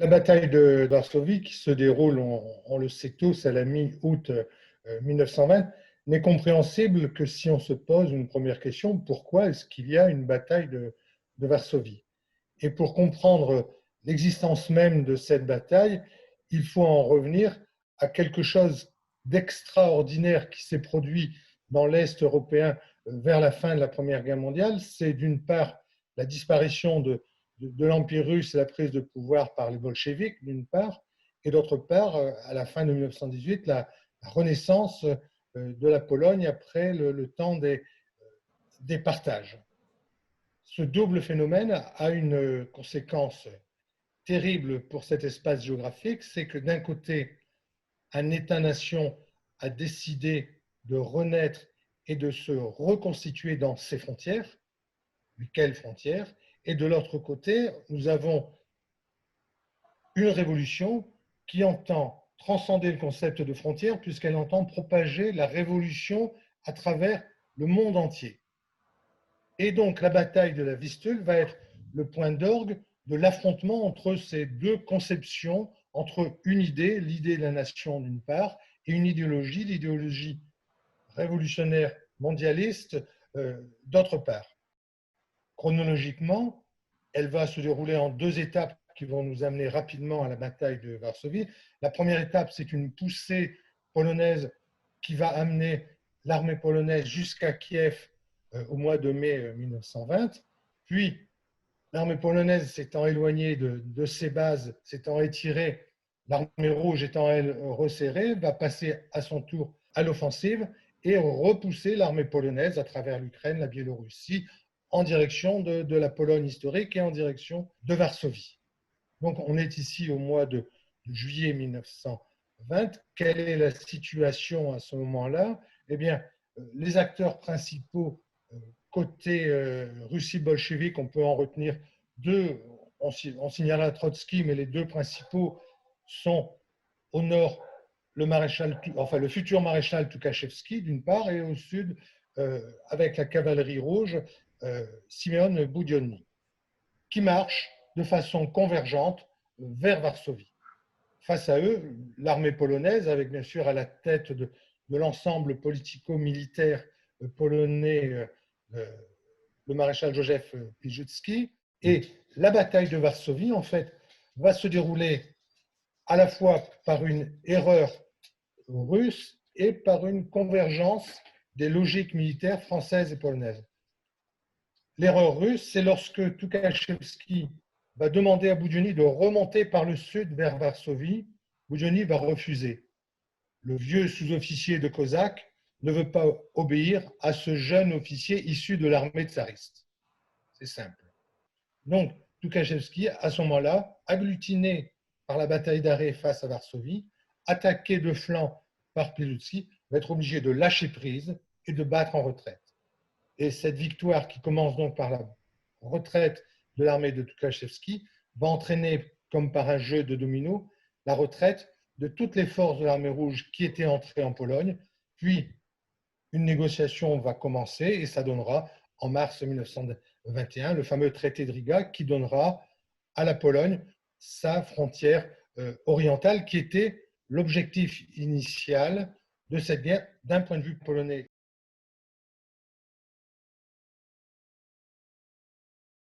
La bataille de Varsovie, qui se déroule, on le sait tous, à la mi-août 1920, n'est compréhensible que si on se pose une première question, pourquoi est-ce qu'il y a une bataille de Varsovie? Et pour comprendre l'existence même de cette bataille, il faut en revenir à quelque chose d'extraordinaire qui s'est produit dans l'Est européen vers la fin de la Première Guerre mondiale. C'est d'une part la disparition de l'Empire russe et la prise de pouvoir par les bolcheviks, d'une part, et d'autre part, à la fin de 1918, la renaissance de la Pologne après le temps des partages. Ce double phénomène a une conséquence terrible pour cet espace géographique, c'est que d'un côté, un État-nation a décidé de renaître et de se reconstituer dans ses frontières, quelles frontières, et de l'autre côté, nous avons une révolution qui entend transcender le concept de frontières puisqu'elle entend propager la révolution à travers le monde entier. Et donc la bataille de la Vistule va être le point d'orgue de l'affrontement entre ces deux conceptions, entre une idée, l'idée de la nation d'une part, et une idéologie, l'idéologie révolutionnaire mondialiste d'autre part. Chronologiquement, elle va se dérouler en deux étapes qui vont nous amener rapidement à la bataille de Varsovie. La première étape, c'est une poussée polonaise qui va amener l'armée polonaise jusqu'à Kiev au mois de mai 1920. Puis, l'armée polonaise s'étant éloignée de ses bases, s'étant étirée, l'armée rouge étant, elle, resserrée, va passer à son tour à l'offensive et repousser l'armée polonaise à travers l'Ukraine, la Biélorussie, en direction de la Pologne historique et en direction de Varsovie. Donc, on est ici au mois de juillet 1920. Quelle est la situation à ce moment-là? Eh bien, les acteurs principaux côté Russie bolchevique, on peut en retenir deux. On signalera Trotsky, mais les deux principaux sont au nord le futur maréchal Tukhachevski d'une part, et au sud, avec la cavalerie rouge, Simeon Boudienny, qui marche de façon convergente vers Varsovie. Face à eux, l'armée polonaise, avec bien sûr à la tête de l'ensemble politico-militaire polonais, le maréchal Józef Piłsudski, et la bataille de Varsovie, en fait, va se dérouler à la fois par une erreur russe et par une convergence des logiques militaires françaises et polonaises. L'erreur russe, c'est lorsque Tukhachevski va demander à Boudienny de remonter par le sud vers Varsovie. Boudienny va refuser. Le vieux sous-officier de Cosaque ne veut pas obéir à ce jeune officier issu de l'armée tsariste. C'est simple. Donc, Tukhachevski, à ce moment-là, agglutiné par la bataille d'arrêt face à Varsovie, attaqué de flanc par Piłsudski, va être obligé de lâcher prise et de battre en retraite. Et cette victoire, qui commence donc par la retraite de l'armée de Tukhachevski, va entraîner, comme par un jeu de domino, la retraite de toutes les forces de l'armée rouge qui étaient entrées en Pologne. Puis, une négociation va commencer et ça donnera, en mars 1921, le fameux traité de Riga qui donnera à la Pologne sa frontière orientale, qui était l'objectif initial de cette guerre d'un point de vue polonais